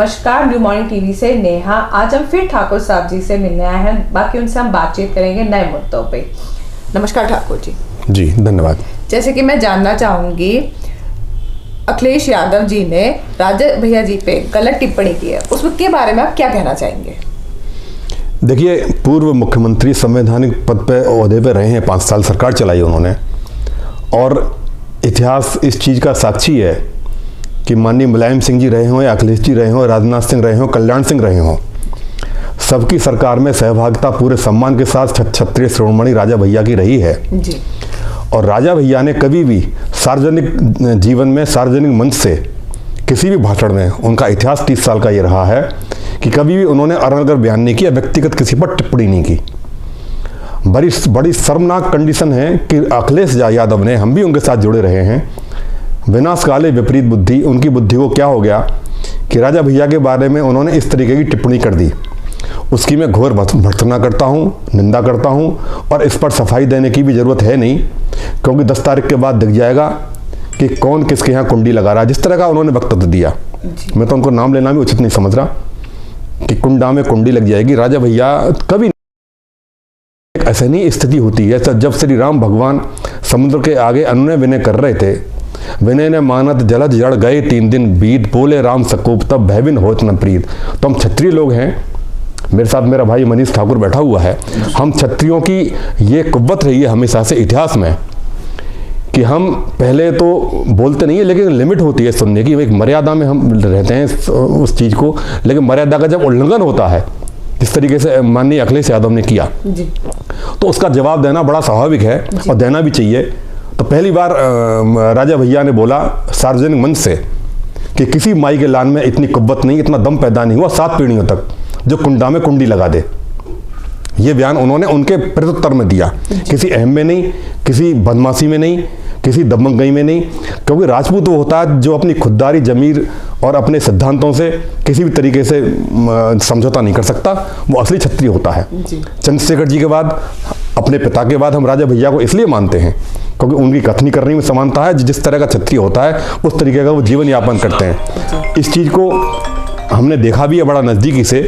नमस्कार, new morning TV से नेहा। आज हम फिर ठाकुर साहब जी से मिलने आए हैं। बाकी उनसे हम बातचीत करेंगे नए मुद्दों पे। नमस्कार ठाकुर जी। जी धन्यवाद। जैसे कि मैं जानना चाहूंगी, अखिलेश यादव जी ने राजा भैया जी पे गलत टिप्पणी की है, उसके बारे में आप क्या कहना चाहेंगे? देखिए, पूर्व मुख्यमंत्री संवैधानिक पद पे ओहदे पे रहे हैं, 5 साल सरकार चलाई उन्होंने, और इतिहास इस चीज़ का साक्षी है कि माननीय मुलायम सिंह जी रहे हों या अखिलेश जी रहे हों, राजनाथ सिंह रहे हों, कल्याण सिंह रहे हों, सबकी सरकार में सहभागिता पूरे सम्मान के साथ क्षत्रिय शिरोमणि राजा भैया की रही है जी। और राजा भैया ने कभी भी सार्वजनिक जीवन में, सार्वजनिक मंच से किसी भी भाषण में, उनका इतिहास 30 साल का ये रहा है कि कभी भी उन्होंने अनर्गल बयान नहीं किया, व्यक्तिगत किसी पर टिप्पणी नहीं की। बड़ी शर्मनाक कंडीशन है कि अखिलेश यादव ने, हम भी उनके साथ जुड़े रहे हैं, विनाश काले विपरीत बुद्धि, उनकी बुद्धि को क्या हो गया कि राजा भैया के बारे में उन्होंने इस तरीके की टिप्पणी कर दी। उसकी मैं घोर भर्त्सना करता हूँ, निंदा करता हूँ, और इस पर सफाई देने की भी ज़रूरत है नहीं, क्योंकि 10 तारीख के बाद दिख जाएगा कि कौन किसके यहाँ कुंडी लगा रहा है। जिस तरह का उन्होंने वक्तव्य दिया, मैं तो उनको नाम लेना भी उचित नहीं समझ रहा कि कुंडा में कुंडी लग जाएगी। राजा भैया कभी ऐसे नहीं स्थिति होती है। जब श्री राम भगवान समुद्र के आगे अनुनय विनय कर रहे थे, विनय ने मानत जलद जड़ गए 3 दिन बीत, बोले राम सकोप तब भयबिन होत न प्रीत। तो हम क्षत्रिय लोग हैं, मेरे साथ मेरा भाई मनीष ठाकुर बैठा हुआ है। हम क्षत्रियों की ये कुव्वत रही है हमेशा से इतिहास में कि हम पहले तो बोलते नहीं है, लेकिन लिमिट होती है सुनने की, एक मर्यादा में हम रहते हैं उस चीज़ को, लेकिन मर्यादा का जब उल्लंघन होता है, जिस तरीके से माननीय अखिलेश यादव ने किया जी, तो उसका जवाब देना बड़ा स्वाभाविक है और देना भी चाहिए। तो पहली बार राजा भैया ने बोला सार्वजनिक मंच से कि किसी माई के लान में इतनी कुव्वत नहीं, इतना दम पैदा नहीं हुआ 7 पीढ़ियों तक जो कुंडा में कुंडी लगा दे। ये बयान उन्होंने उनके प्रत्युत्तर में दिया, किसी अहम में नहीं, किसी बदमाशी में नहीं, किसी दबंगई में नहीं, क्योंकि राजपूत वो होता है जो अपनी खुददारी, जमीर और अपने सिद्धांतों से किसी भी तरीके से समझौता नहीं कर सकता, वो असली क्षत्रिय होता है। चंद्रशेखर जी के बाद, अपने पिता के बाद हम राजा भैया को इसलिए मानते हैं क्योंकि उनकी कथनी करने में समानता है। जिस तरह का क्षत्रिय होता है उस तरीके का वो जीवन यापन करते हैं। इस चीज़ को हमने देखा भी है बड़ा नज़दीकी से।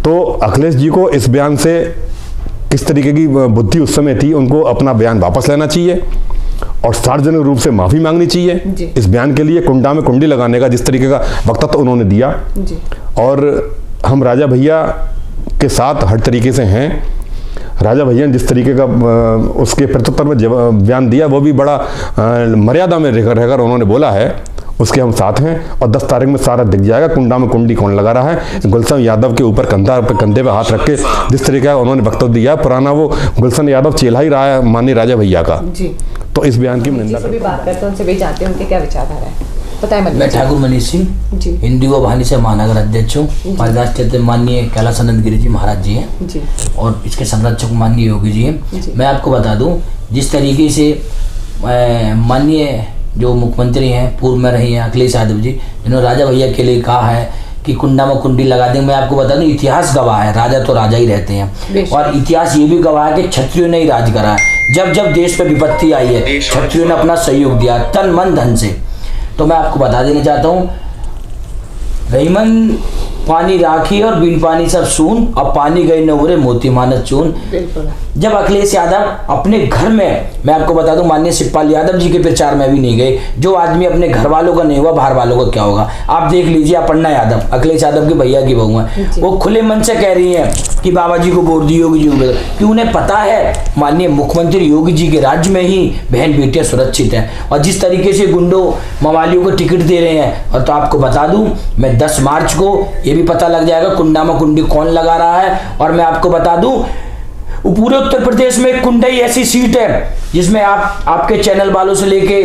तो अखिलेश जी को इस बयान से किस तरीके की बुद्धि उस समय थी, उनको अपना बयान वापस लेना चाहिए और सार्वजनिक रूप से माफ़ी मांगनी चाहिए इस बयान के लिए, कुंडा में कुंडी लगाने का जिस तरीके का वक्तव्य उन्होंने दिया। और हम राजा भैया के साथ हर तरीके से हैं। राजा भैया ने जिस तरीके का उसके प्रत्युत्तर में बयान दिया, वो भी बड़ा मर्यादा में रहकर उन्होंने बोला है, उसके हम साथ हैं। और 10 तारीख में सारा दिख जाएगा कुंडा में कुंडी कौन लगा रहा है। गुलशन यादव के ऊपर कंधे पे हाथ रख के जिस तरीके का उन्होंने वक्तव्य दिया, पुराना वो गुलशन यादव चेला ही रहा है माननीय राजा भैया का जी। तो इस बयान की निंदा करते हैं, बात करते हैं, उनसे भी जानते हैं उनके क्या विचारधारा है। बताएं। मैं ठाकुर मनीष सिंह, हिंदी व वाहिनी से महानगर अध्यक्ष हूँ। हमारे राष्ट्रीय माननीय कैलाशानंद गिरी जी महाराज जी हैं जी, और इसके संरक्षक माननीय योगी जी हैं। मैं आपको बता दूं, जिस तरीके से माननीय जो मुख्यमंत्री हैं पूर्व में रही हैं अखिलेश यादव जी, जिन्होंने राजा भैया के लिए कहा है कि कुंडा में कुंडी लगा दें, मैं आपको बता दूं इतिहास गवाह है, राजा तो राजा ही रहते हैं, और इतिहास ये भी गवाह है कि क्षत्रियों ने ही राज करा है। जब जब देश पे विपत्ति आई है, क्षत्रियों ने अपना सहयोग दिया तन मन धन से। तो मैं आपको बता देना चाहता हूँ, रहीमन पानी राखी और बिन पानी सब सून, अब पानी गई नवरे मोती मानत चून। जब अखिलेश यादव अपने घर में, मैं आपको बता दूं माननीय शिवपाल यादव जी के प्रचार में भी नहीं गए। जो आदमी अपने घर वालों का नहीं हुआ, बाहर वालों का क्या होगा। आप देख लीजिए, अपर्णा यादव अखिलेश यादव के भैया की बहू है, वो खुले मन से कह रही है कि बाबा जी को वोट दी, योगी जी को, कि उन्हें पता है माननीय मुख्यमंत्री योगी जी के राज्य में ही बहन बेटियां सुरक्षित हैं। और जिस तरीके से गुंडों मवालियों को टिकट दे रहे हैं, और तो आपको बता दूं, मैं 10 मार्च को ये भी पता लग जाएगा कुंडा में कुंडी कौन लगा रहा है। और मैं आपको बता दूं, पूरे उत्तर प्रदेश में कुंडई ऐसी सीट है जिसमें आपके चैनल वालों से लेके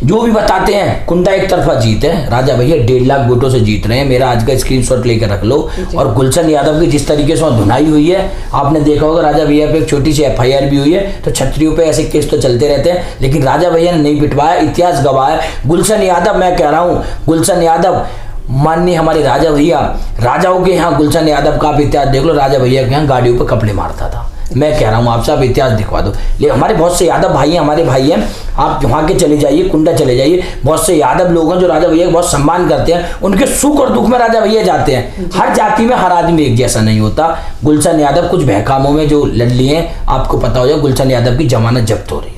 जो भी बताते हैं, कुंडा एक तरफा जीत है। राजा भैया 1.5 लाख वोटों से जीत रहे हैं। मेरा आज का स्क्रीनशॉट लेकर रख लो। और गुलशन यादव की जिस तरीके से धुनाई हुई है, आपने देखा होगा, राजा भैया पे एक छोटी सी FIR भी हुई है। तो क्षत्रियों पे ऐसे केस तो चलते रहते हैं, लेकिन राजा भैया ने नहीं पिटवाया, इतिहास गवाह है। गुलशन यादव, मैं कह रहा हूँ, गुलशन यादव माननीय हमारे राजा भैया, राजाओं के यहाँ गुलशन यादव का आप इतिहास देख लो, राजा भैया के यहाँ गाड़ियों पर कपड़े मारता था। मैं कह रहा हूँ आपसे, आप इतिहास दिखवा दो। ले हमारे बहुत से यादव भाई हैं, हमारे भाई हैं, आप वहाँ के चले जाइए, कुंडा चले जाइए, बहुत से यादव लोग हैं जो राजा भैया का बहुत सम्मान करते हैं, उनके सुख और दुख में राजा भैया जाते हैं। हर जाति में हर आदमी एक जैसा नहीं होता। गुलशन यादव कुछ बहकामों में जो लड़ लिए हैं, आपको पता हो जाए गुलशन यादव की जमानत जब्त हो रही है।